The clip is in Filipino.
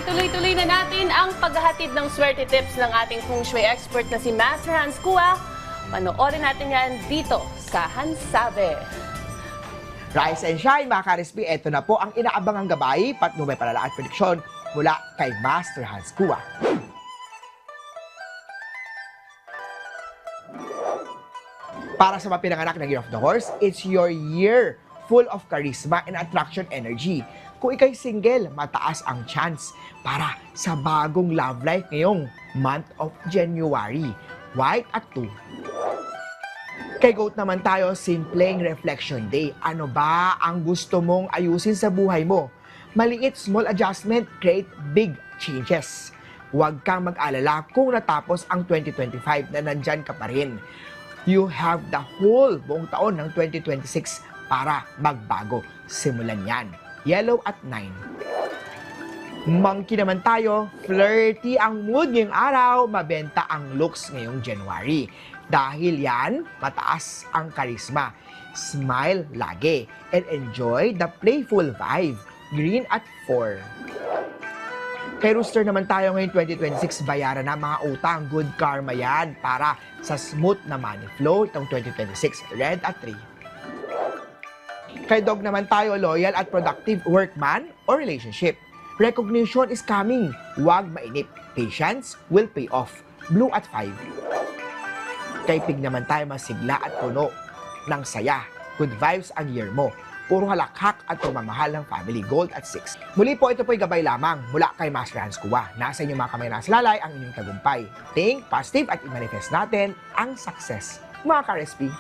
ituloy-tuloy na natin ang paghahatid ng swerte tips ng ating feng shui expert na si Master Hans Kua. Panoorin natin yan dito sa Hansabe. Rise and shine mga ka-RSP, ito na po ang inaabangang gabay, patnubay palala at prediksyon mula kay Master Hans Kua. Para sa mga pinanganak ng Year of the Horse, it's your year full of charisma and attraction energy. Kung ikay single, mataas ang chance para sa bagong love life ngayong month of January. White at 2. Kay Goat naman tayo, simpleng reflection day. Ano ba ang gusto mong ayusin sa buhay mo? Maliit, small adjustment, create big changes. Huwag kang mag-alala kung natapos ang 2025 na nandyan ka pa rin. You have the whole buong taon ng 2026 para magbago. Simulan yan. Yellow at 9. Monkey naman tayo, flirty ang mood ngayong araw, mabenta ang looks ngayong January. Dahil yan, mataas ang karisma. Smile lagi and enjoy the playful vibe. Green at 4. Kay Rooster naman tayo ngayon 2026, bayaran na mga utang. Good karma yan para sa smooth na money flow itong 2026. Red at 3. Kay Dog naman tayo, loyal at productive workman or relationship. Recognition is coming. Huwag mainip. Patience will pay off. Blue at 5. Kay Pig naman tayo, masigla at puno ng saya. Good vibes ang year mo. Puro halakhak at pumamahal ng family. Gold at 6. Muli po, ito po'y gabay lamang mula kay Master Hans Kua. Nasa inyong mga kamay nasa lalay ang inyong tagumpay. Think positive at i-manifest natin ang success. Mga ka-RSP.